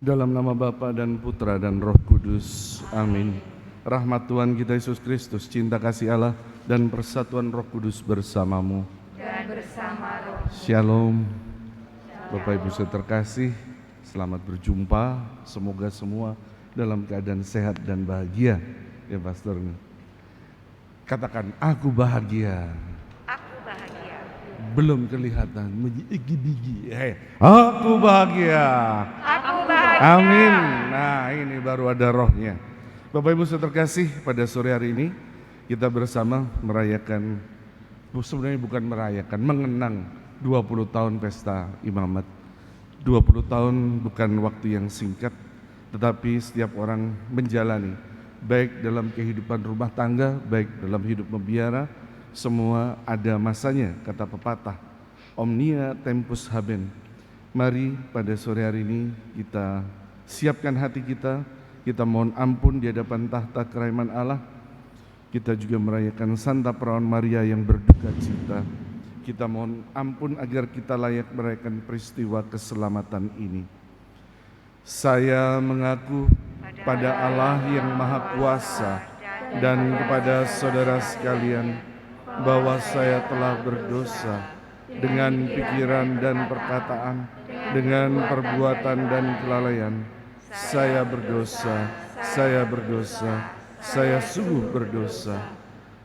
Dalam nama Bapa dan Putra dan Roh Kudus. Amin. Rahmat Tuhan kita Yesus Kristus, cinta kasih Allah, dan persatuan Roh Kudus bersamamu. Dan bersama roh. Shalom. Bapak Ibu terkasih, selamat berjumpa. Semoga semua dalam keadaan sehat dan bahagia. Ya Pastor. Katakan, aku bahagia. Aku bahagia. Belum kelihatan, menggigi-gigi. Aku bahagia. Aku bahagia. Amin. Nah, ini baru ada rohnya. Bapak Ibu terkasih, pada sore hari ini kita bersama merayakan, sebenarnya bukan merayakan, mengenang 20 tahun pesta imamat. 20 tahun bukan waktu yang singkat, tetapi setiap orang menjalani, baik dalam kehidupan rumah tangga, baik dalam hidup membiara, semua ada masanya, kata pepatah. Omnia tempus habent. Mari pada sore hari ini kita siapkan hati kita mohon ampun di hadapan tahta kerahiman Allah. Kita juga merayakan Santa Perawan Maria yang berduka cita. Kita mohon ampun agar kita layak merayakan peristiwa keselamatan ini. Saya mengaku pada Allah yang Maha Kuasa dan kepada saudara sekalian bahwa saya telah berdosa dengan pikiran dan perkataan, dengan perbuatan dan kelalaian. Saya berdosa, saya sungguh berdosa.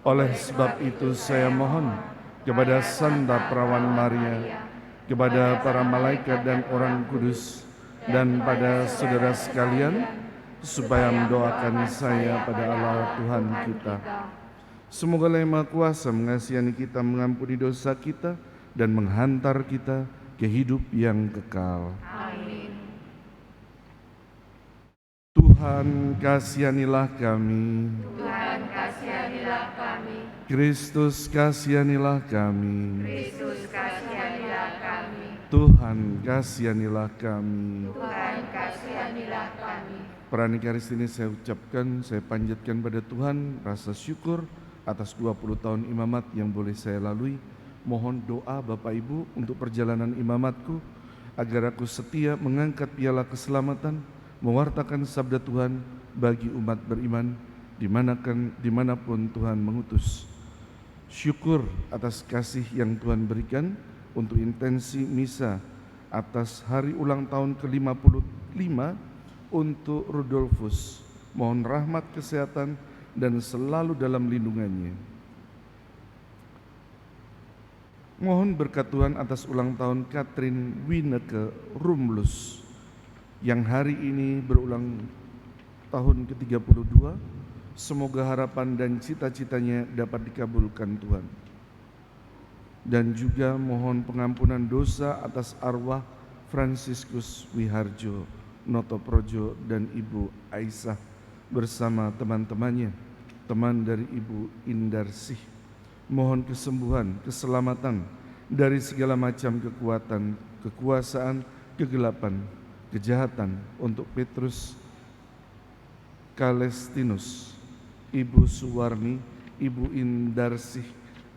Oleh sebab itu saya mohon kepada Santa Perawan Maria, kepada para malaikat dan orang kudus, dan pada saudara sekalian, supaya mendoakan saya pada Allah Tuhan kita. Semoga Allah yang Maha Kuasa mengasihani kita, mengampuni dosa kita, dan menghantar kita ke hidup yang kekal. Amin. Tuhan kasihanilah kami. Tuhan kasihanilah kami. Kristus kasihanilah kami. Kristus kasihanilah kami. Tuhan kasihanilah kami. Tuhan kasihanilah kami. Peranika Ekaristi ini saya ucapkan, saya panjatkan pada Tuhan rasa syukur atas 20 tahun imamat yang boleh saya lalui. Mohon doa Bapak Ibu untuk perjalanan imamatku, agar aku setia mengangkat piala keselamatan, mewartakan sabda Tuhan bagi umat beriman dimanapun Tuhan mengutus. Syukur atas kasih yang Tuhan berikan untuk intensi misa atas hari ulang tahun ke-55 untuk Rudolfus. Mohon rahmat kesehatan dan selalu dalam lindungannya. Mohon berkat Tuhan atas ulang tahun Katrin Wineke Rumlus yang hari ini berulang tahun ke-32. Semoga harapan dan cita-citanya dapat dikabulkan Tuhan. Dan juga mohon pengampunan dosa atas arwah Fransiskus Wiharjo Notoprojo dan Ibu Aisyah bersama teman-temannya, teman dari Ibu Indarsih. Mohon kesembuhan, keselamatan dari segala macam kekuatan, kekuasaan, kegelapan, kejahatan untuk Petrus Kalestinus, Ibu Suwarni, Ibu Indarsih,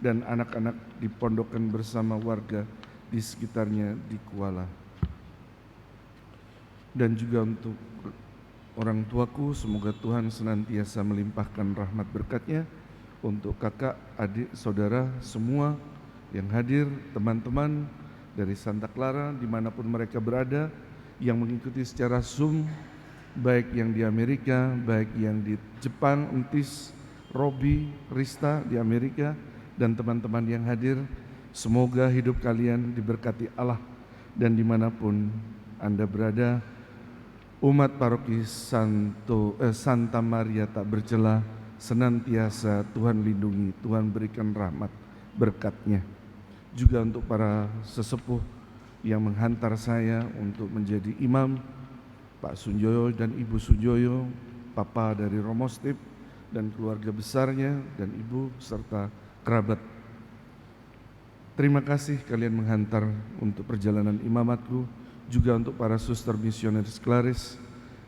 dan anak-anak dipondokkan bersama warga di sekitarnya di Kuala. Dan juga untuk orang tuaku, semoga Tuhan senantiasa melimpahkan rahmat berkat-Nya untuk kakak, adik, saudara semua yang hadir, teman-teman dari Santa Clara dimanapun mereka berada, yang mengikuti secara Zoom, baik yang di Amerika, baik yang di Jepang, Entis, Robi, Rista di Amerika, dan teman-teman yang hadir. Semoga hidup kalian diberkati Allah, dan dimanapun Anda berada, umat paroki Santa Maria tak bercela senantiasa Tuhan lindungi, Tuhan berikan rahmat berkat-Nya. Juga untuk para sesepuh yang menghantar saya untuk menjadi imam, Pak Sunjoyo dan Ibu Sunjoyo, Papa dari Romostip dan keluarga besarnya, dan Ibu serta kerabat. Terima kasih kalian menghantar untuk perjalanan imamatku. Juga untuk para suster misionaris Klaris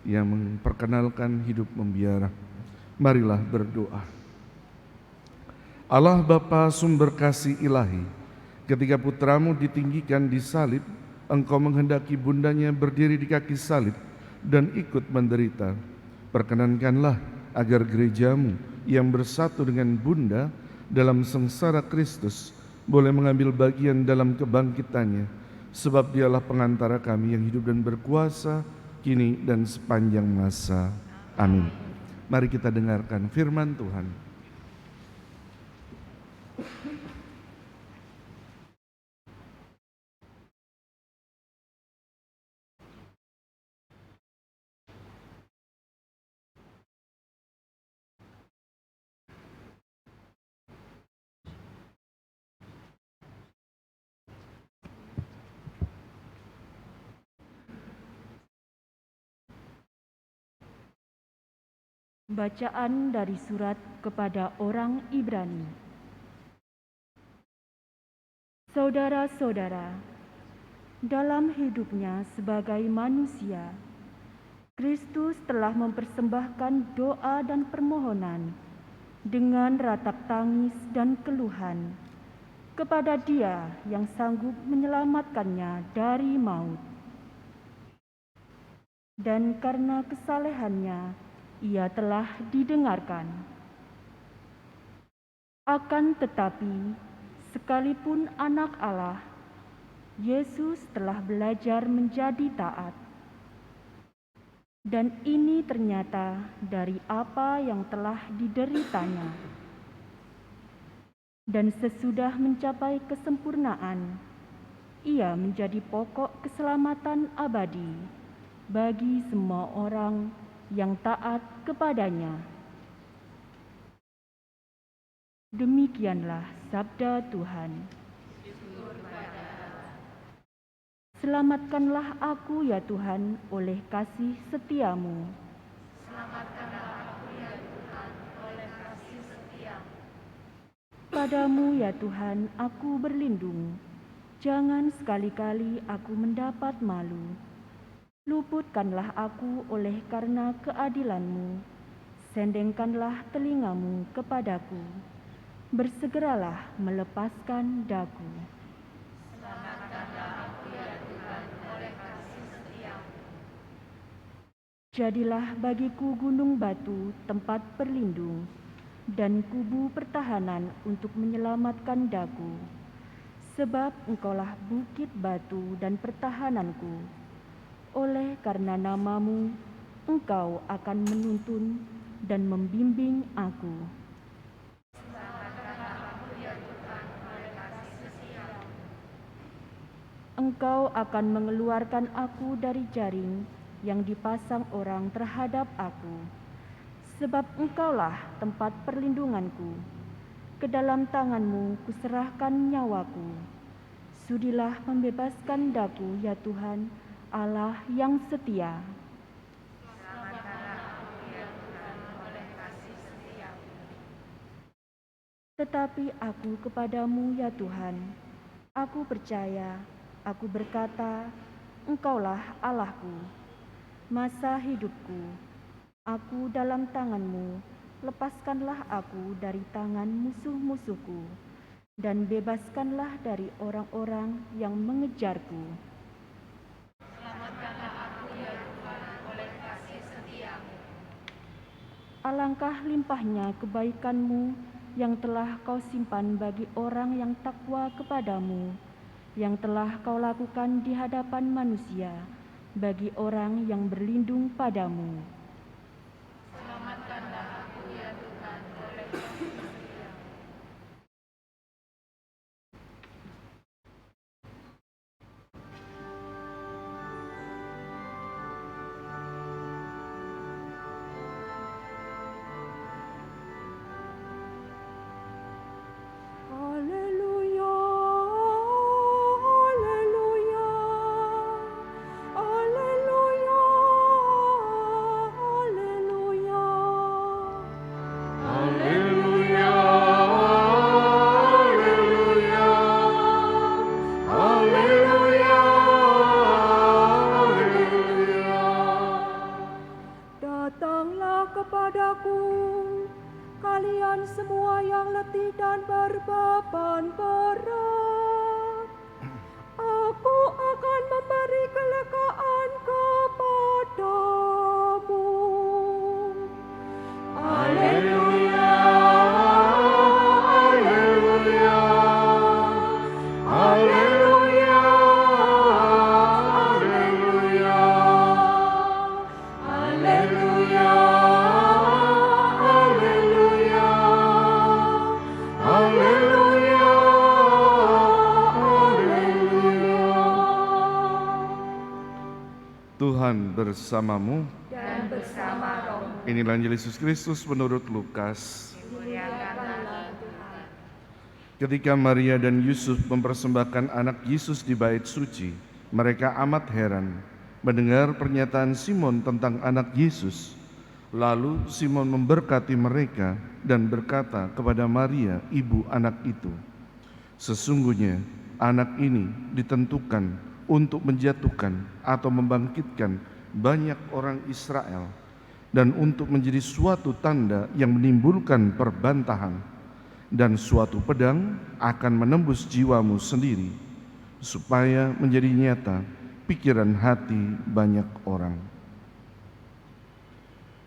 yang memperkenalkan hidup membiara. Marilah berdoa. Allah Bapa sumber kasih ilahi, ketika putramu ditinggikan di salib, Engkau menghendaki bundanya berdiri di kaki salib dan ikut menderita. Perkenankanlah agar gerejamu yang bersatu dengan Bunda dalam sengsara Kristus boleh mengambil bagian dalam kebangkitannya, sebab dialah pengantara kami yang hidup dan berkuasa kini dan sepanjang masa. Amin. Mari kita dengarkan firman Tuhan. Bacaan dari surat kepada orang Ibrani. Saudara-saudara, dalam hidupnya sebagai manusia, Kristus telah mempersembahkan doa dan permohonan dengan ratap tangis dan keluhan kepada Dia yang sanggup menyelamatkannya dari maut. Dan karena kesalehannya, Ia telah didengarkan. Akan tetapi, sekalipun anak Allah, Yesus telah belajar menjadi taat. Dan ini ternyata dari apa yang telah dideritanya. Dan sesudah mencapai kesempurnaan, Ia menjadi pokok keselamatan abadi bagi semua orang yang taat kepadanya. Demikianlah sabda Tuhan. Selamatkanlah aku ya Tuhan oleh kasih setiamu. Selamatkanlah aku ya Tuhan oleh kasih setiamu. Padamu ya Tuhan aku berlindung. Jangan sekali-kali aku mendapat malu. Luputkanlah aku oleh karena keadilan-Mu. Sendengkanlah telingamu kepadaku. Bersegeralah melepaskan daku. Selamatkanlah aku ya Tuhan oleh kasih setiamu. Jadilah bagiku gunung batu tempat berlindung dan kubu pertahanan untuk menyelamatkan daku. Sebab Engkaulah bukit batu dan pertahananku. Oleh karena nama-Mu, Engkau akan menuntun dan membimbing aku. Selamatkanlah aku ya Tuhan oleh kasih setiamu. Engkau akan mengeluarkan aku dari jaring yang dipasang orang terhadap aku. Sebab Engkaulah tempat perlindunganku. Ke dalam tangan-Mu kuserahkan nyawaku. Sudilah membebaskan daku ya Tuhan, Allah yang setia. Selamatkanlah aku ya Tuhan oleh kasih setiamu. Tetapi aku kepadamu ya Tuhan, aku percaya, aku berkata, Engkaulah Allahku. Masa hidupku, aku dalam tangan-Mu, lepaskanlah aku dari tangan musuh-musuhku, dan bebaskanlah dari orang-orang yang mengejarku. Selamatkanlah aku ya Tuhan oleh kasih setiamu. Alangkah limpahnya kebaikan-Mu yang telah Kau simpan bagi orang yang takwa kepadamu, yang telah Kau lakukan di hadapan manusia, bagi orang yang berlindung padamu. Selamatkanlah aku ya Tuhan oleh kasih setiamu. Haleluya, haleluya, haleluya, haleluya. Haleluya, Tuhan bersamamu. dan bersama rohmu. Inilah Injil Yesus Kristus menurut Lukas. Dimuliakanlah Tuhan. Ketika Maria dan Yusuf mempersembahkan anak Yesus di bait suci, mereka amat heran mendengar pernyataan Simon tentang anak Yesus. Lalu Simon memberkati mereka dan berkata kepada Maria, ibu anak itu, sesungguhnya anak ini ditentukan untuk menjatuhkan atau membangkitkan banyak orang Israel dan untuk menjadi suatu tanda yang menimbulkan perbantahan, dan suatu pedang akan menembus jiwamu sendiri supaya menjadi nyata pikiran hati banyak orang.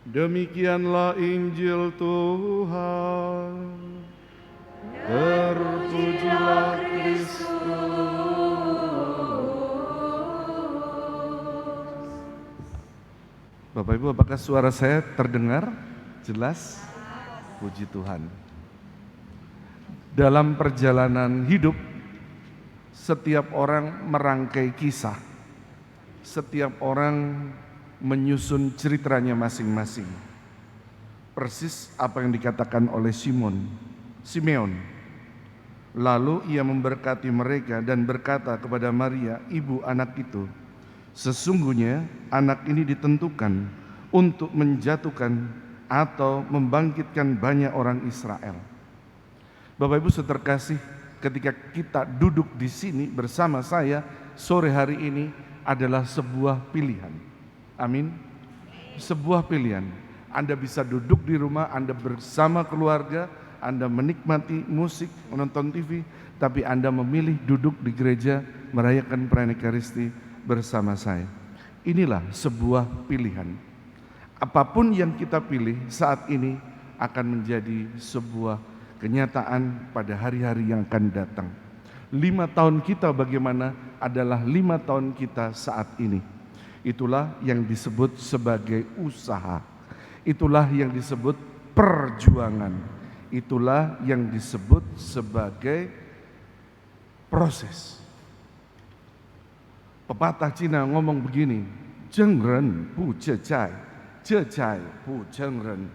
Demikianlah Injil Tuhan. Terpujilah Kristus. Bapak Ibu, apakah suara saya terdengar jelas? Puji Tuhan. Dalam perjalanan hidup, setiap orang merangkai kisah. Setiap orang menyusun ceritanya masing-masing. Persis apa yang dikatakan oleh Simeon. Lalu ia memberkati mereka dan berkata kepada Maria, ibu anak itu, sesungguhnya anak ini ditentukan untuk menjatuhkan atau membangkitkan banyak orang Israel. Bapak Ibu saudara terkasih, ketika kita duduk di sini bersama saya sore hari ini adalah sebuah pilihan. Amin. Sebuah pilihan. Anda bisa duduk di rumah, Anda bersama keluarga, Anda menikmati musik, menonton TV, tapi Anda memilih duduk di gereja merayakan perayaan Ekaristi bersama saya. Inilah sebuah pilihan. Apapun yang kita pilih saat ini akan menjadi sebuah kenyataan pada hari-hari yang akan datang. 5 tahun kita bagaimana adalah 5 tahun kita saat ini. Itulah yang disebut sebagai usaha. Itulah yang disebut perjuangan. Itulah yang disebut sebagai proses. Pepatah Cina ngomong begini, Zheng ren bu zhe zai bu zheng ren.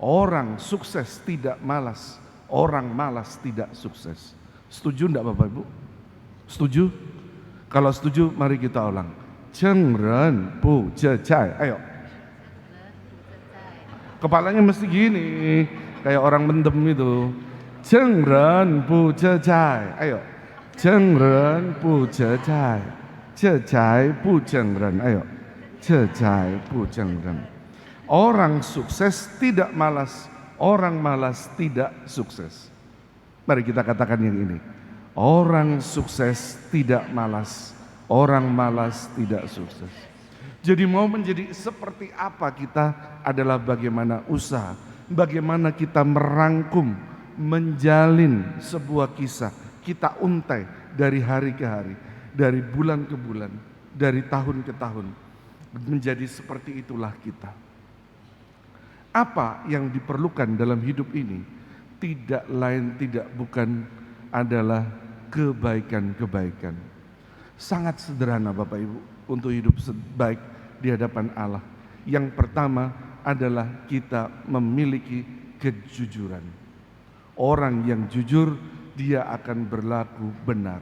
Orang sukses tidak malas, orang malas tidak sukses. Setuju enggak Bapak Ibu? Setuju? Kalau setuju mari kita ulang. Zheng ren bu zhe zai. Ayo. Kepalanya mesti gini, kayak orang mendem itu. Zheng ren bu zhe zai. Ayo. Zheng ren bu zhe zai. Zhe bu zheng ren. Ayo. Zhe bu zheng ren. Orang sukses tidak malas, orang malas tidak sukses. Mari kita katakan yang ini. Orang sukses tidak malas, orang malas tidak sukses. Jadi mau menjadi seperti apa kita adalah bagaimana usaha, bagaimana kita merangkum, menjalin sebuah kisah. Kita untai dari hari ke hari, dari bulan ke bulan, dari tahun ke tahun. Menjadi seperti itulah kita. Apa yang diperlukan dalam hidup ini? Tidak lain tidak bukan adalah kebaikan-kebaikan. Sangat sederhana Bapak Ibu untuk hidup baik di hadapan Allah. Yang pertama adalah kita memiliki kejujuran. Orang yang jujur dia akan berlaku benar.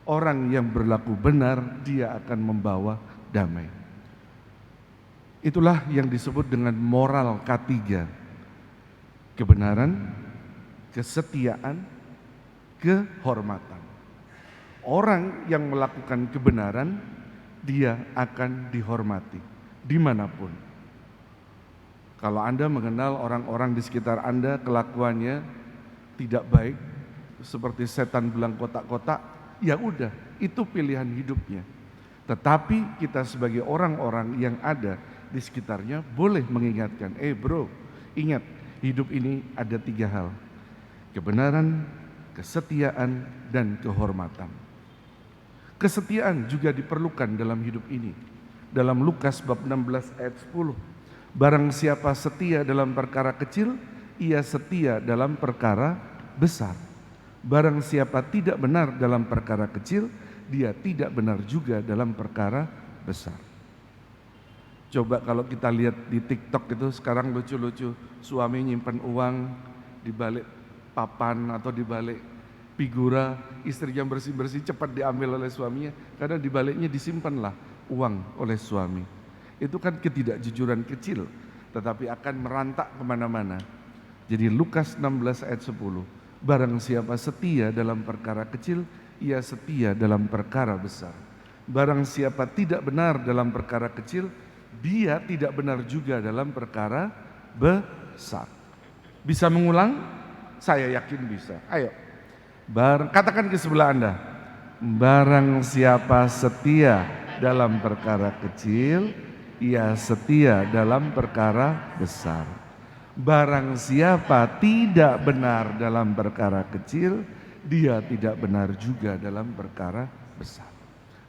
Orang yang berlaku benar dia akan membawa damai. Itulah yang disebut dengan moral K3. Kebenaran, kesetiaan, kehormatan. Orang yang melakukan kebenaran, dia akan dihormati dimanapun. Kalau Anda mengenal orang-orang di sekitar Anda kelakuannya tidak baik, seperti setan belang kotak-kotak, ya udah, itu pilihan hidupnya. Tetapi kita sebagai orang-orang yang ada di sekitarnya boleh mengingatkan, bro, ingat hidup ini ada 3 hal. Kebenaran, kesetiaan, dan kehormatan. Kesetiaan juga diperlukan dalam hidup ini. Dalam Lukas bab 16 ayat 10, barang siapa setia dalam perkara kecil, ia setia dalam perkara besar. Barang siapa tidak benar dalam perkara kecil, dia tidak benar juga dalam perkara besar. Coba kalau kita lihat di TikTok itu sekarang lucu-lucu, suami nyimpan uang di balik papan atau di balik figura, istrinya bersih-bersih cepat diambil oleh suaminya karena di baliknya disimpanlah uang oleh suami. Itu kan ketidakjujuran kecil, tetapi akan merantak kemana-mana. Jadi Lukas 16 ayat 10, barang siapa setia dalam perkara kecil, ia setia dalam perkara besar. Barang siapa tidak benar dalam perkara kecil, dia tidak benar juga dalam perkara besar. Bisa mengulang? Saya yakin bisa. Ayo, katakan ke sebelah Anda, barang siapa setia dalam perkara kecil, ia setia dalam perkara besar. Barang siapa tidak benar dalam perkara kecil, dia tidak benar juga dalam perkara besar.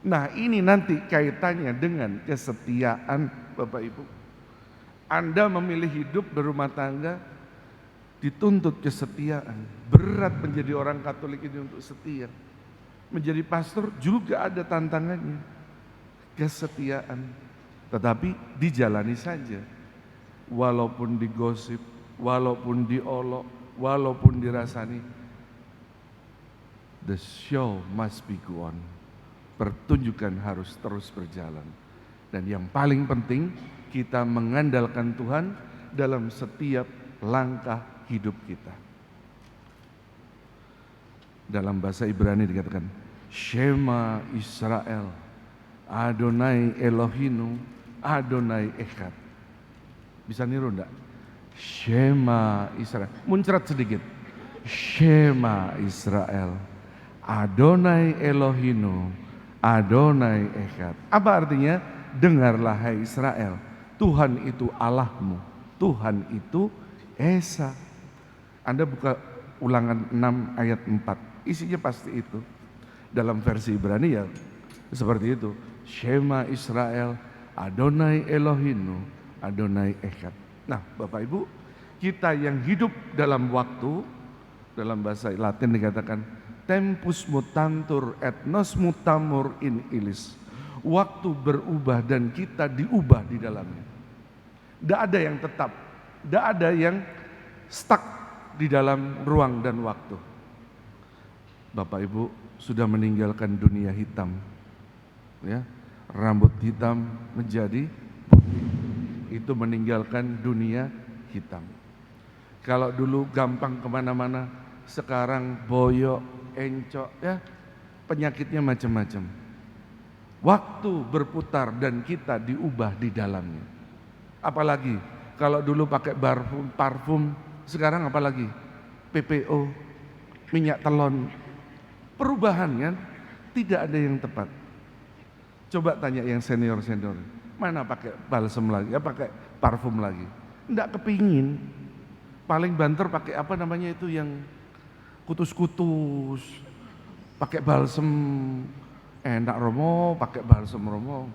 Nah, ini nanti kaitannya dengan kesetiaan, Bapak Ibu. Anda memilih hidup berumah tangga, dituntut kesetiaan. Berat menjadi orang Katolik ini untuk setia. Menjadi pastor juga ada tantangannya, kesetiaan. Tetapi dijalani saja. Walaupun digosip, walaupun diolok, walaupun dirasani, the show must be go on. Pertunjukan harus terus berjalan. Dan yang paling penting, kita mengandalkan Tuhan dalam setiap langkah hidup kita. Dalam bahasa Ibrani dikatakan, Shema Israel, Adonai Elohinu, Adonai Echad. Bisa niru enggak? Shema Israel. Muncrat sedikit. Shema Israel, Adonai Elohinu, Adonai Echad. Apa artinya? Dengarlah hai Israel, Tuhan itu Allahmu, Tuhan itu Esa. Anda buka Ulangan 6 ayat 4, isinya pasti itu. Dalam versi Ibrani ya seperti itu. Shema Israel, Adonai Elohinu, Adonai Echad. Nah, Bapak Ibu, kita yang hidup dalam waktu, dalam bahasa Latin dikatakan tempus mutantur et nos mutamur in illis. Waktu berubah dan kita diubah di dalamnya. Tidak ada yang tetap, tidak ada yang stuck di dalam ruang dan waktu. Bapak Ibu sudah meninggalkan dunia hitam, ya, rambut hitam menjadi putih. Itu meninggalkan dunia hitam. Kalau dulu gampang kemana-mana, sekarang boyok, encok, ya, penyakitnya macam-macam. Waktu berputar dan kita diubah di dalamnya. Apalagi kalau dulu pakai parfum, sekarang apalagi PPO, minyak telon. Perubahan kan tidak ada yang tepat. Coba tanya yang senior-senior, mana pakai balsem lagi, ya pakai parfum lagi. Enggak kepingin. Paling banter pakai apa namanya itu yang kutus-kutus, pakai balsem, enggak romo, pakai balsem romo.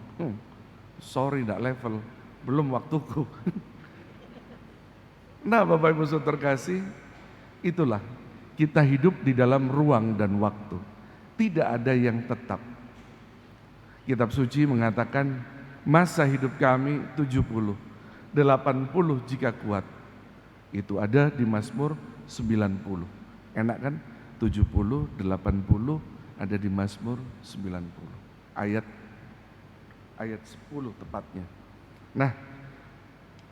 Sorry, enggak level, belum waktuku. Nah, Bapak Ibu Saudara terkasih, itulah kita hidup di dalam ruang dan waktu. Tidak ada yang tetap. Kitab suci mengatakan masa hidup kami 70, 80 jika kuat. Itu ada di Mazmur 90. Enak kan? 70, 80 ada di Mazmur 90. Ayat 10 tepatnya. Nah,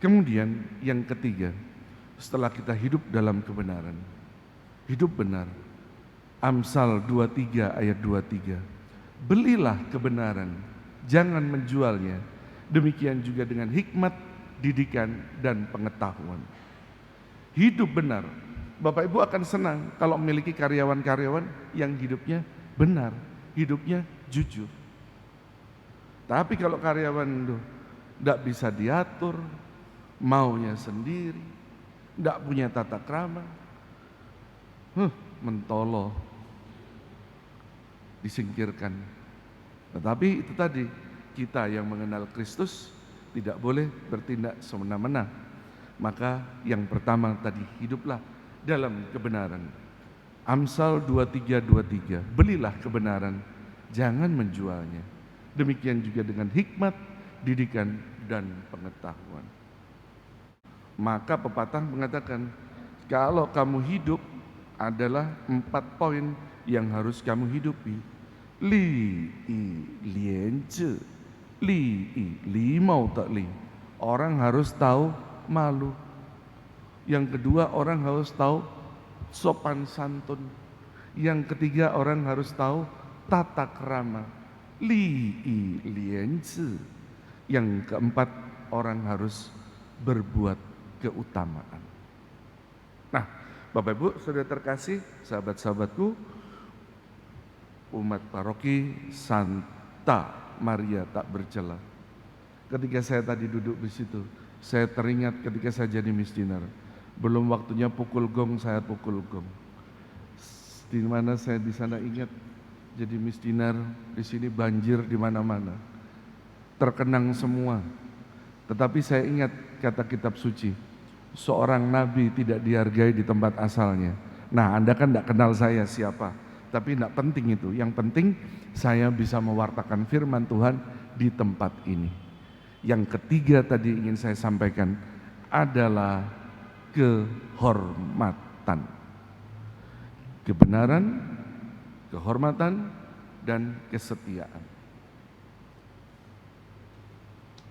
kemudian yang ketiga, setelah kita hidup dalam kebenaran, hidup benar. Amsal 23 ayat 23. Belilah kebenaran, jangan menjualnya. Demikian juga dengan hikmat, didikan, dan pengetahuan. Hidup benar. Bapak Ibu akan senang kalau memiliki karyawan-karyawan yang hidupnya benar, hidupnya jujur. Tapi kalau karyawan itu tidak bisa diatur, maunya sendiri, tidak punya tata krama, mentolo, disingkirkan. Tetapi itu tadi, kita yang mengenal Kristus tidak boleh bertindak semena-mena. Maka yang pertama tadi, hiduplah dalam kebenaran. Amsal 23:23, belilah kebenaran, jangan menjualnya. Demikian juga dengan hikmat, didikan, dan pengetahuan. Maka pepatah mengatakan, kalau kamu hidup adalah 4 poin yang harus kamu hidupi. Li yi lian zhi, li yi li mau de li. Orang harus tahu malu. Yang kedua, orang harus tahu sopan santun. Yang ketiga, orang harus tahu tata krama. Li yi lian zhi. Yang keempat, orang harus berbuat keutamaan. Nah, Bapak Ibu, saudara terkasih, sahabat-sahabatku, umat paroki Santa Maria Tak Bercela. Ketika saya tadi duduk di situ, saya teringat ketika saya jadi missioner. Belum waktunya pukul gong, saya pukul gong. Di mana saya di sana ingat jadi missioner, di sini banjir di mana-mana. Terkenang semua. Tetapi saya ingat kata kitab suci, seorang nabi tidak dihargai di tempat asalnya. Nah, Anda kan tidak kenal saya siapa, tapi tidak penting itu. Yang penting saya bisa mewartakan firman Tuhan di tempat ini. Yang ketiga tadi ingin saya sampaikan adalah kehormatan. Kebenaran, kehormatan, dan kesetiaan.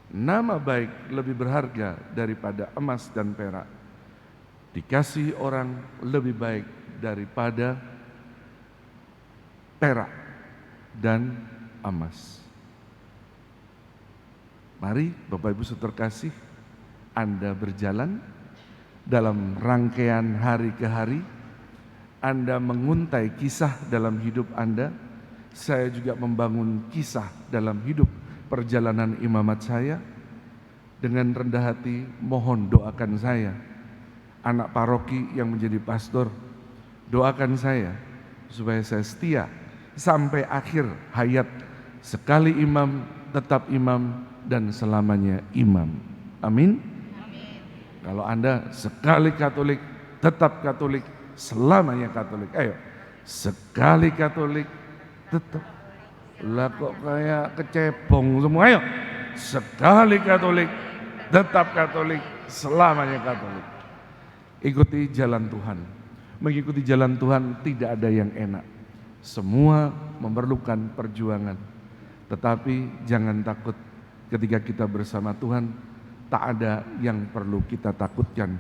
Nama baik lebih berharga daripada emas dan perak. Dikasih orang lebih baik daripada perak dan emas. Mari Bapak Ibu saudara terkasih, Anda berjalan dalam rangkaian hari ke hari, Anda menguntai kisah dalam hidup Anda. Saya juga membangun kisah dalam hidup perjalanan imamat saya. Dengan rendah hati mohon doakan saya, anak paroki yang menjadi pastor, doakan saya supaya saya setia sampai akhir hayat, sekali imam tetap imam dan selamanya imam. Amin. Kalau Anda sekali Katolik tetap Katolik, selamanya Katolik. Ayo, sekali Katolik tetap. Lah kok kayak kecebong semua. Ayo, sekali Katolik tetap Katolik, selamanya Katolik. Ikuti jalan Tuhan. Mengikuti jalan Tuhan tidak ada yang enak. Semua memerlukan perjuangan. Tetapi jangan takut, ketika kita bersama Tuhan tak ada yang perlu kita takutkan.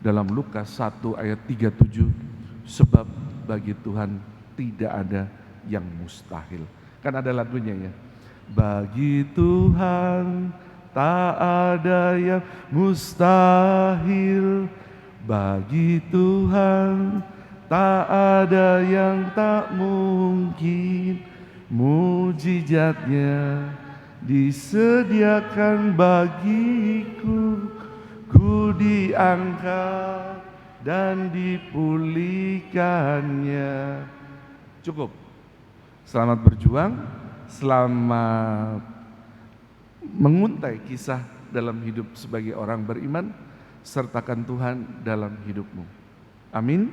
Dalam Lukas 1 ayat 37, sebab bagi Tuhan tidak ada yang mustahil. Kan ada lagunya ya. Bagi Tuhan tak ada yang mustahil. Bagi Tuhan tak ada yang tak mungkin. Mujizatnya disediakan bagiku. Ku diangkat dan dipulihkannya. Cukup. Selamat berjuang, selamat menguntai kisah dalam hidup sebagai orang beriman. Sertakan Tuhan dalam hidupmu. Amin.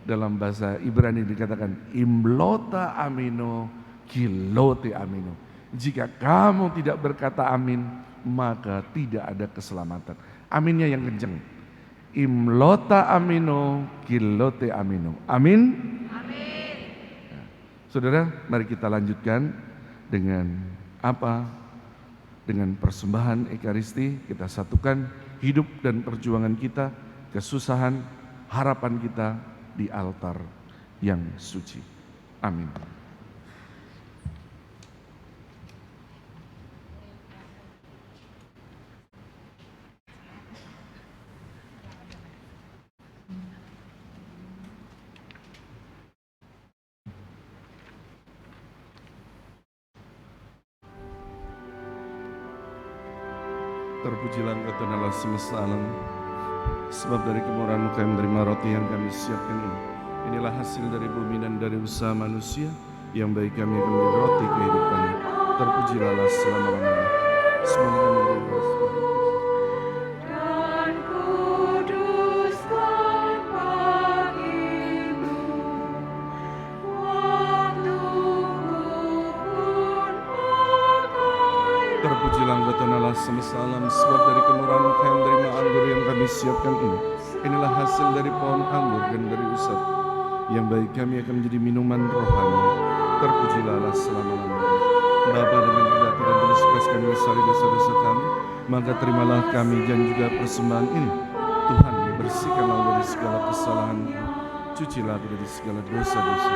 Dalam bahasa Ibrani dikatakan imlota amino kilote amino. Jika kamu tidak berkata amin, maka tidak ada keselamatan. Aminnya yang kenceng. Imlota amino kilote amino. Amin. Saudara, mari kita lanjutkan dengan apa? Dengan persembahan Ekaristi. Kita satukan hidup dan perjuangan kita, kesusahan, harapan kita di altar yang suci. Amin. Terpujilah Engkau Tuhan Allah semesta alam, sebab dari kemurahan-Mu kami menerima roti yang kami siapkan ini. Inilah hasil dari bumi dan dari usaha manusia, yang bagi kami akan menjadi roti kehidupan. Terpujilah Allah selama-lamanya. Semoga kami berubah. Dan kuduskan bagimu waktu ku pun pakai. Terpujilah Engkau Tuhan Allah semesta alam, sebab dari kemurahan Kami menerima anggur yang Kami siapkan ini. Inilah hasil dari pohon anggur dan dari usap, yang bagi kami akan menjadi minuman rohani. Terpujilah Allah selama-lamanya. Bapa, dengan hati dan tulus ikhlas kami menyesali dosa-dosa kami, maka terimalah kami dan juga persembahan ini. Tuhan, bersihkanlah dari segala kesalahan, cucilah aku dari segala dosa-dosa.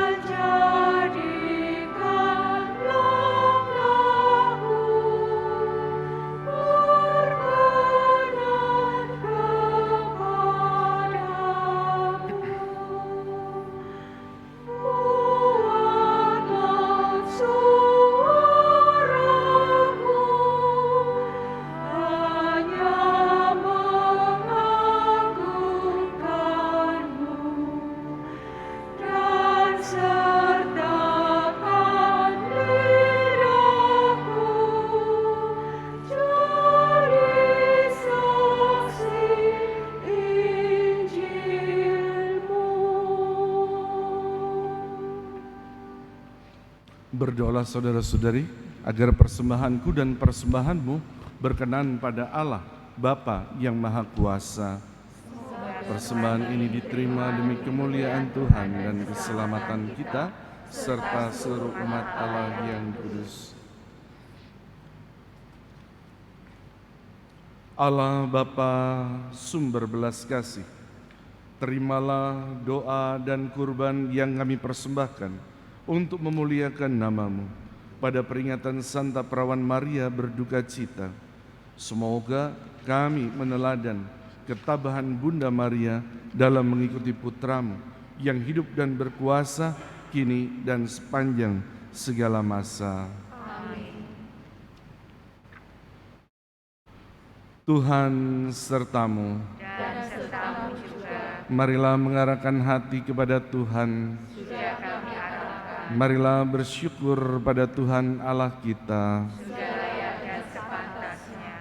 Berdoalah saudara-saudari, agar persembahanku dan persembahanmu berkenan pada Allah, Bapa yang Maha Kuasa. Persembahan ini diterima demi kemuliaan Tuhan dan keselamatan kita, serta seluruh umat Allah yang kudus. Allah Bapa, sumber belas kasih, terimalah doa dan kurban yang kami persembahkan untuk memuliakan nama-Mu pada peringatan Santa Perawan Maria berduka cita. Semoga kami meneladan ketabahan Bunda Maria dalam mengikuti Putra-Mu yang hidup dan berkuasa kini dan sepanjang segala masa. Amin. Tuhan sertamu. Dan sertamu juga. Marilah mengarahkan hati kepada Tuhan. Sudah kami arahkan. Marilah bersyukur pada Tuhan Allah kita. Sudah layak dan sepantasnya.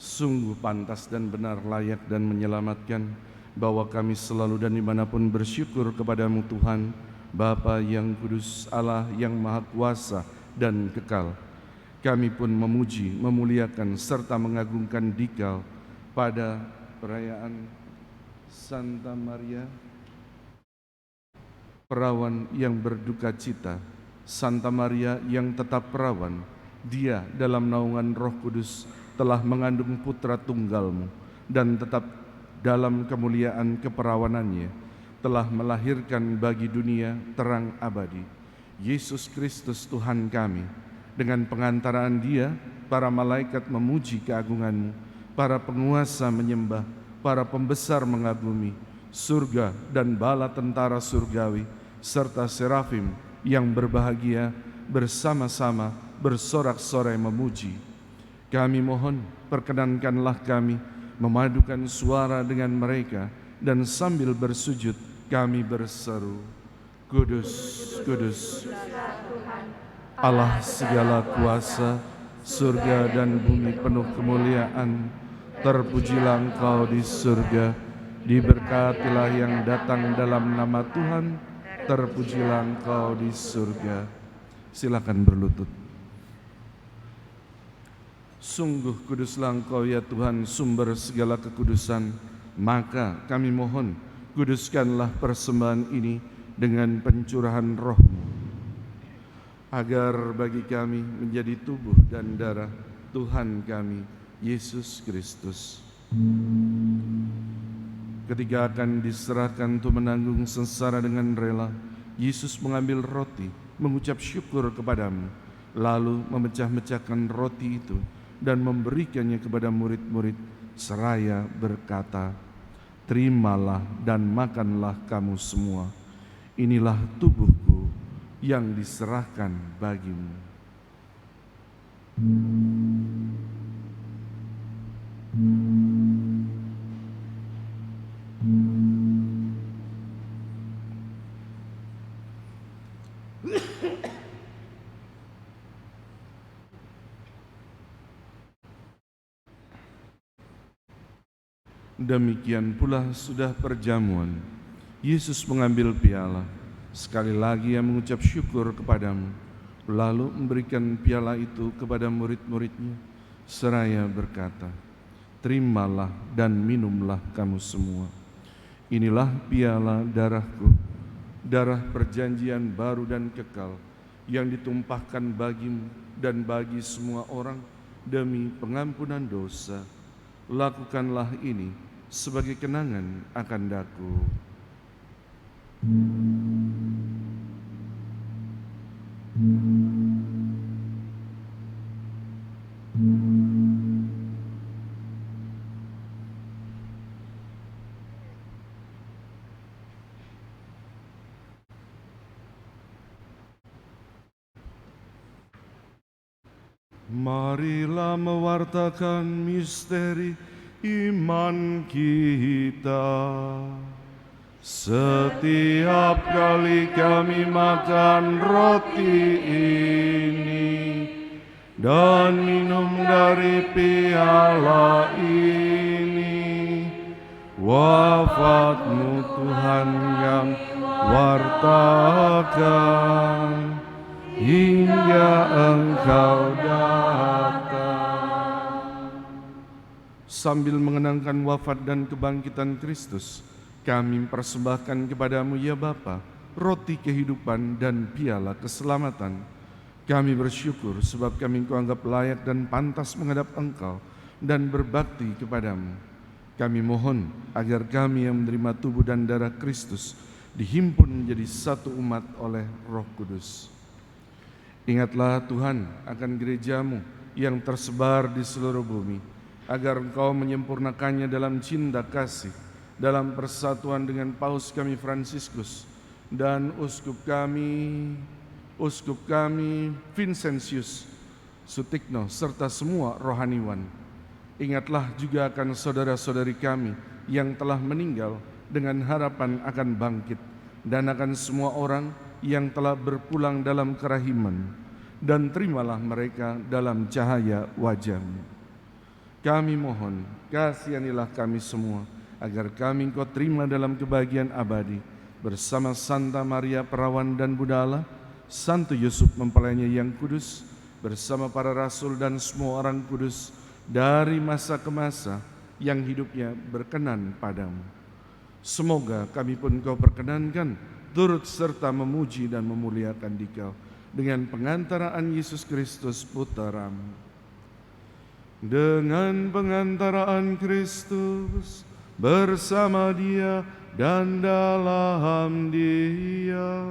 Sungguh pantas dan benar, layak dan menyelamatkan, bahwa kami selalu dan dimanapun bersyukur kepadamu Tuhan, Bapa yang kudus, Allah yang Maha Kuasa dan kekal. Kami pun memuji, memuliakan, serta mengagungkan Dikau pada perayaan Santa Maria, perawan yang berduka cita. Santa Maria yang tetap perawan, dia dalam naungan Roh Kudus telah mengandung putra tunggalmu, dan tetap dalam kemuliaan keperawanannya telah melahirkan bagi dunia terang abadi, Yesus Kristus Tuhan kami. Dengan pengantaraan Dia, para malaikat memuji keagungan-Mu, para penguasa menyembah, para pembesar mengagumi, surga dan bala tentara surgawi, serta serafim yang berbahagia bersama-sama bersorak-sorai memuji. Kami mohon, perkenankanlah kami memadukan suara dengan mereka, dan sambil bersujud kami berseru, Kudus, Kudus, Allah segala kuasa, surga dan bumi penuh kemuliaan. Terpujilah Engkau di surga, diberkatilah yang datang dalam nama Tuhan, terpujilah Engkau di surga. Silakan berlutut. Sungguh kuduslah Engkau ya Tuhan, sumber segala kekudusan. Maka kami mohon, kuduskanlah persembahan ini dengan pencurahan Roh-Mu, agar bagi kami menjadi tubuh dan darah Tuhan kami, Yesus Kristus. Ketika akan diserahkan untuk menanggung sengsara dengan rela, Yesus mengambil roti, mengucap syukur kepadamu, lalu memecah-mecahkan roti itu dan memberikannya kepada murid-murid seraya berkata, terimalah dan makanlah kamu semua. Inilah tubuhku yang diserahkan bagimu. Demikian pula sudah perjamuan, Yesus mengambil piala, sekali lagi ia mengucap syukur kepadamu, lalu memberikan piala itu kepada murid-muridnya, seraya berkata, "Terimalah dan minumlah kamu semua. Inilah piala darahku, darah perjanjian baru dan kekal, yang ditumpahkan bagimu dan bagi semua orang demi pengampunan dosa. Lakukanlah ini sebagai kenangan akan daku." Marilah mewartakan misteri iman kita. Setiap kali kami makan roti ini dan minum dari piala ini, wafat-Mu Tuhan kami wartakan hingga Engkau datang. Sambil mengenangkan wafat dan kebangkitan Kristus, kami persembahkan kepadamu ya Bapa, roti kehidupan dan piala keselamatan. Kami bersyukur sebab kami Engkau anggap layak dan pantas menghadap Engkau dan berbakti kepadamu. Kami mohon agar kami yang menerima tubuh dan darah Kristus dihimpun menjadi satu umat oleh Roh Kudus. Ingatlah Tuhan akan gerejamu yang tersebar di seluruh bumi, agar Engkau menyempurnakannya dalam cinta kasih, dalam persatuan dengan Paus kami Fransiskus dan Uskup kami Vincentius Sutikno serta semua rohaniwan. Ingatlah juga akan saudara-saudari kami yang telah meninggal dengan harapan akan bangkit, dan akan semua orang yang telah berpulang dalam kerahiman, dan terimalah mereka dalam cahaya wajah-Mu. Kami mohon, kasihanilah kami semua, agar kami Engkau terima dalam kebahagiaan abadi, bersama Santa Maria Perawan dan Bunda Allah, Santo Yusuf mempelainya yang kudus, bersama para rasul dan semua orang kudus, dari masa ke masa, yang hidupnya berkenan padamu. Semoga kami pun Engkau perkenankan turut serta memuji dan memuliakan Dikau dengan pengantaraan Yesus Kristus Putra-Mu. Dengan pengantaraan Kristus, bersama Dia dan dalam Dia,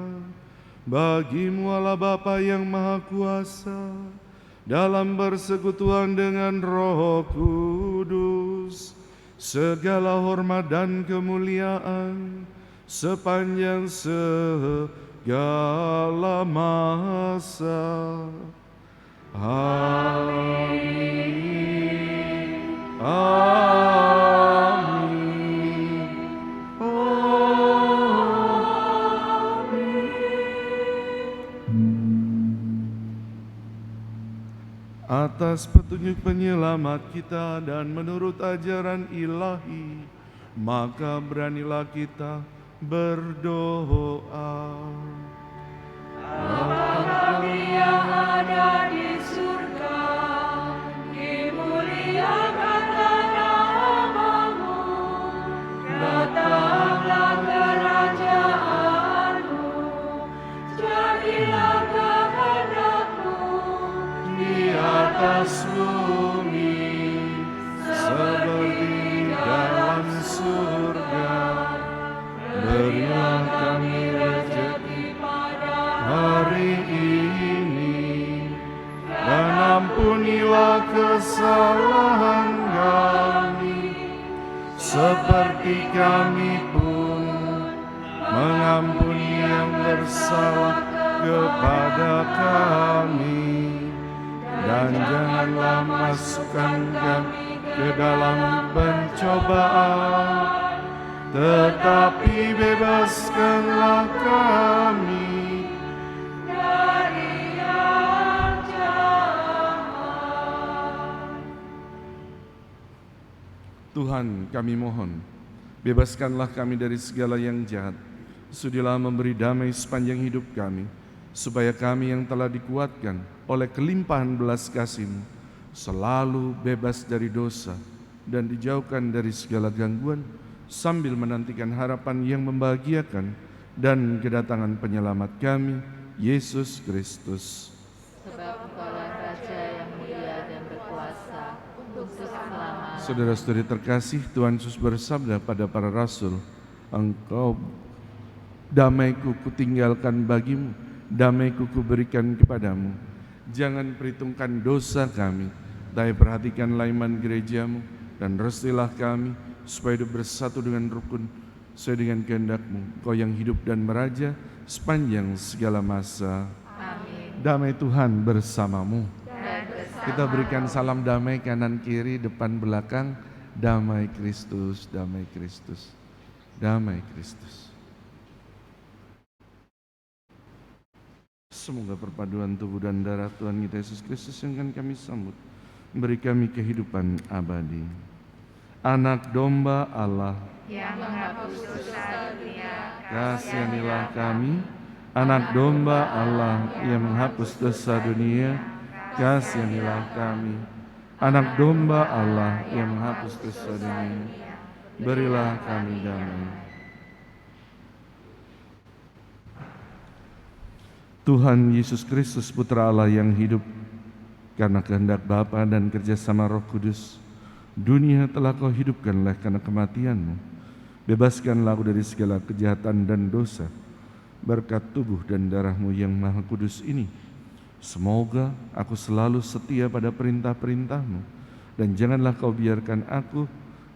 bagi-Mu Allah Bapa yang Maha Kuasa, dalam persekutuan dengan Roh Kudus, segala hormat dan kemuliaan sepanjang segala masa. Amin. Amin. Atas petunjuk penyelamat kita dan menurut ajaran ilahi, maka beranilah kita berdoa. Bapa kami yang ada di surga, dimuliakanlah nama-Mu, datanglah kerajaan-Mu, jadilah kehendak-Mu Di atas bumi seperti di dalam surga. Berilah kami rezeki hari ini, dan ampunilah kesalahan kami, seperti kami pun mengampuni yang bersalah kepada kami. Dan janganlah masukkan kami ke dalam pencobaan, tetapi bebaskanlah kami Tuhan, kami mohon, bebaskanlah kami dari segala yang jahat. Sudilah memberi damai sepanjang hidup kami, supaya kami yang telah dikuatkan oleh kelimpahan belas kasih-Mu selalu bebas dari dosa dan dijauhkan dari segala gangguan, sambil menantikan harapan yang membahagiakan dan kedatangan penyelamat kami, Yesus Kristus. Sebab Engkaulah Raja yang mulia dan berkuasa untuk selama-lamanya. Saudara-saudari terkasih, Tuhan Yesus bersabda pada para rasul, "Engkau damaiku kutinggalkan bagimu, damaiku kuberikan kepadamu. Jangan perhitungkan dosa kami, tapi perhatikanlah iman gerejamu, dan restilah kami supaya hidup bersatu dengan rukun, sesuai dengan kehendak-Mu, Kau yang hidup dan meraja sepanjang segala masa." Amin. Damai Tuhan bersamamu. Dan bersama Kita berikan salam damai kanan kiri, depan belakang. Damai Kristus, damai Kristus, damai Kristus. Semoga perpaduan tubuh dan darah Tuhan kita Yesus Kristus yang akan kami sambut memberi kami kehidupan abadi. Anak domba Allah, yang menghapus dosa dunia, kasihanilah kami. Anak domba Allah yang menghapus dosa dunia, kasihanilah kami. Anak domba Allah yang menghapus dosa dunia, berilah kami damai. Tuhan Yesus Kristus, Putra Allah yang hidup, karena kehendak Bapa dan kerjasama Roh Kudus, dunia telah Kau hidupkan oleh karena kematian-Mu. Bebaskanlah aku dari segala kejahatan dan dosa, berkat tubuh dan darah-Mu yang maha kudus ini. Semoga aku selalu setia pada perintah-perintah-Mu, dan janganlah Kau biarkan aku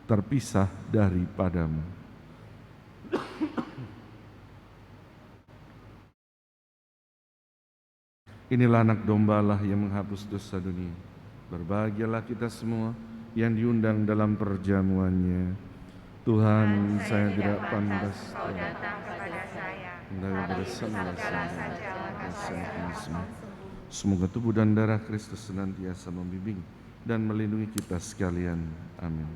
terpisah daripadamu. Inilah anak domba Allah yang menghapus dosa dunia. Berbahagialah kita semua yang diundang dalam perjamuannya. Tuhan, saya tidak pantas Kau datang kepada saya, tapi bersamalah saja saya semua. Semoga tubuh dan darah Kristus senantiasa membimbing dan melindungi kita sekalian. Amin.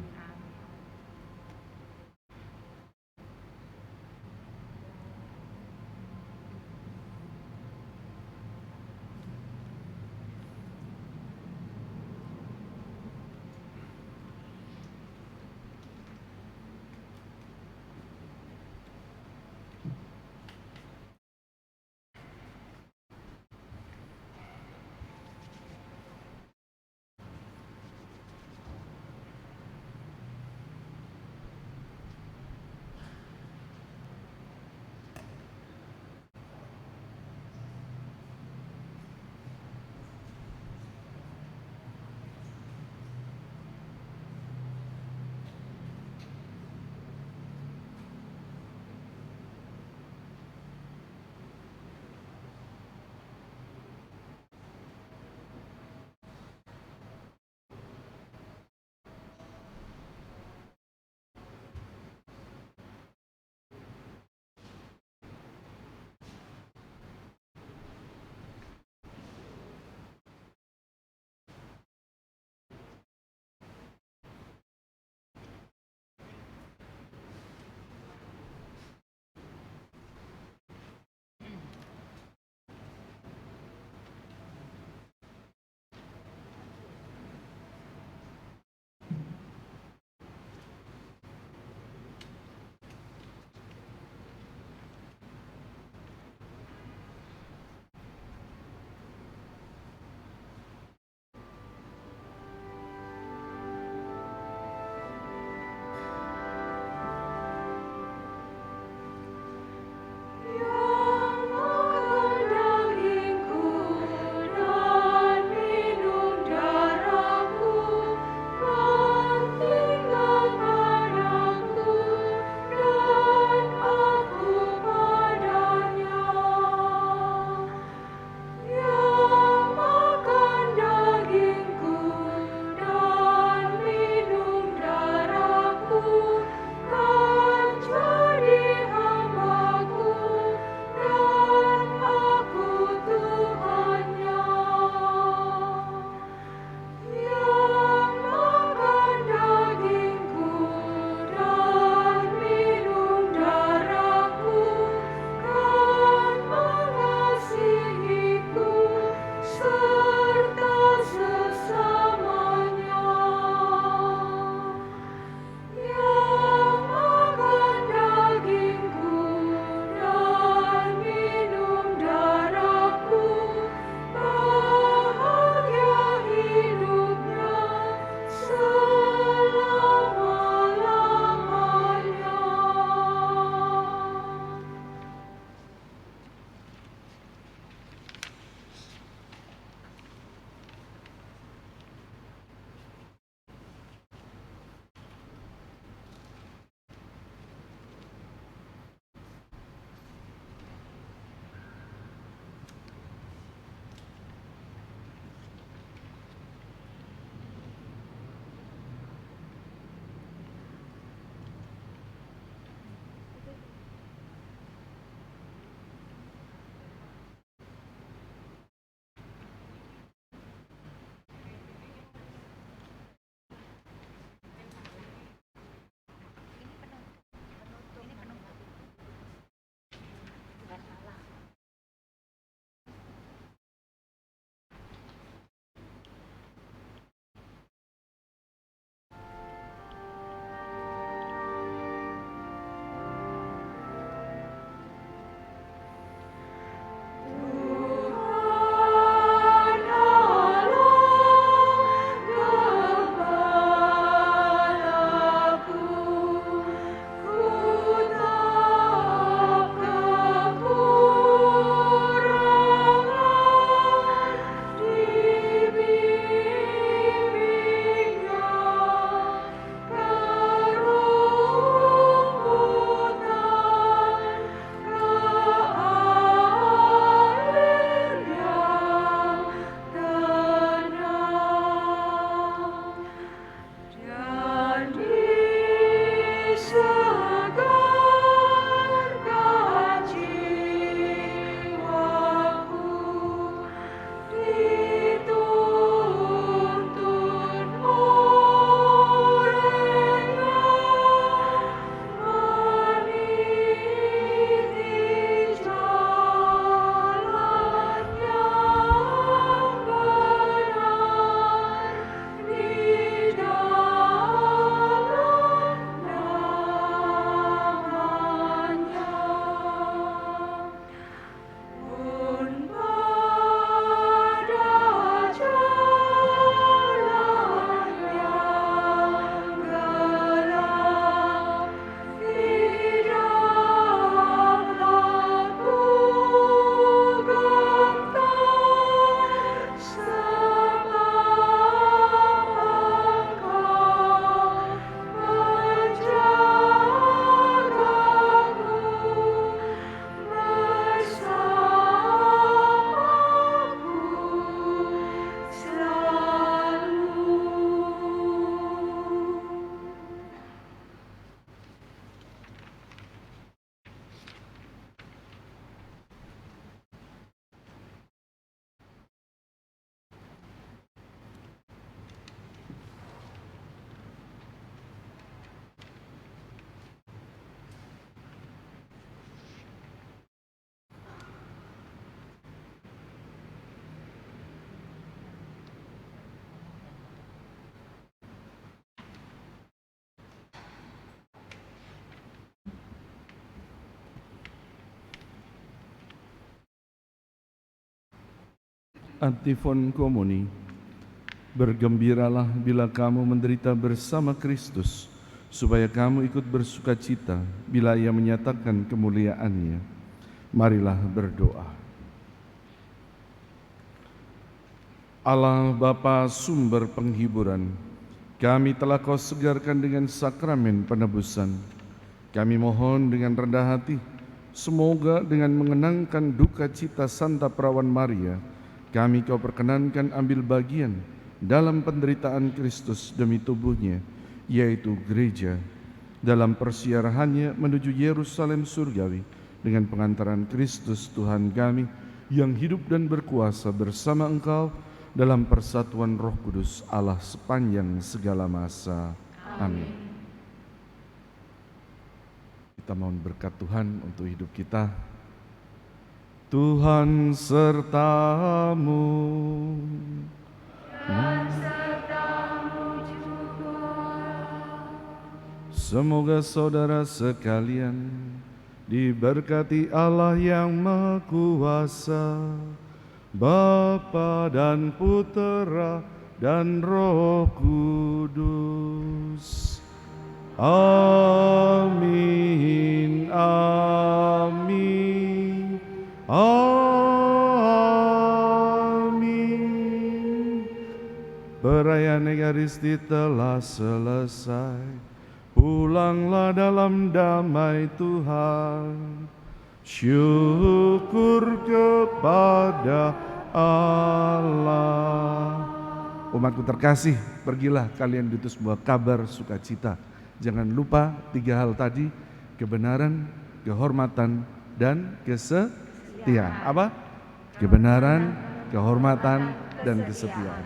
Antifon Komuni. Bergembiralah bila kamu menderita bersama Kristus, supaya kamu ikut bersukacita bila Ia menyatakan kemuliaan-Nya. Marilah berdoa. Allah Bapa sumber penghiburan, kami telah Kau segarkan dengan sakramen penebusan. Kami mohon dengan rendah hati, semoga dengan mengenangkan duka cita Santa Perawan Maria, kami Kau perkenankan ambil bagian dalam penderitaan Kristus demi tubuh-Nya, yaitu gereja, dalam persiarahannya menuju Yerusalem surgawi dengan pengantaran Kristus Tuhan kami, yang hidup dan berkuasa bersama Engkau dalam persatuan Roh Kudus Allah sepanjang segala masa. Amin. Kita mohon berkat Tuhan untuk hidup kita. Tuhan sertamu. Semoga saudara sekalian diberkati Allah yang Maha Kuasa, Bapa dan Putera dan Roh Kudus. Amin, amin, amin. Perayaan Ekaristi telah selesai, pulanglah dalam damai Tuhan. Syukur kepada Allah. Umatku terkasih, pergilah kalian diutus sebuah kabar sukacita. Jangan lupa 3 hal tadi: kebenaran, kehormatan, dan kesetiaan. Apa? Kebenaran, kehormatan, dan kesetiaan.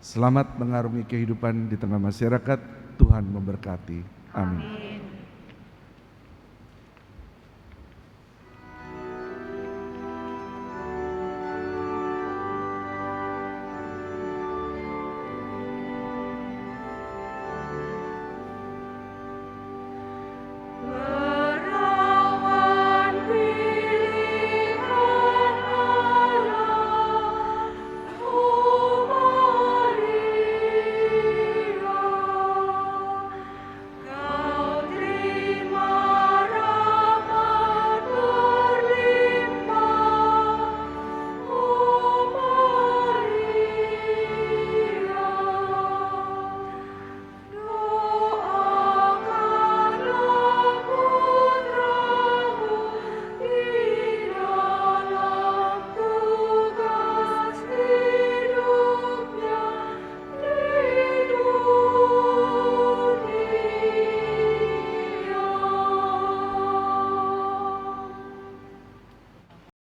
Selamat mengarungi kehidupan di tengah masyarakat. Tuhan memberkati. Amin.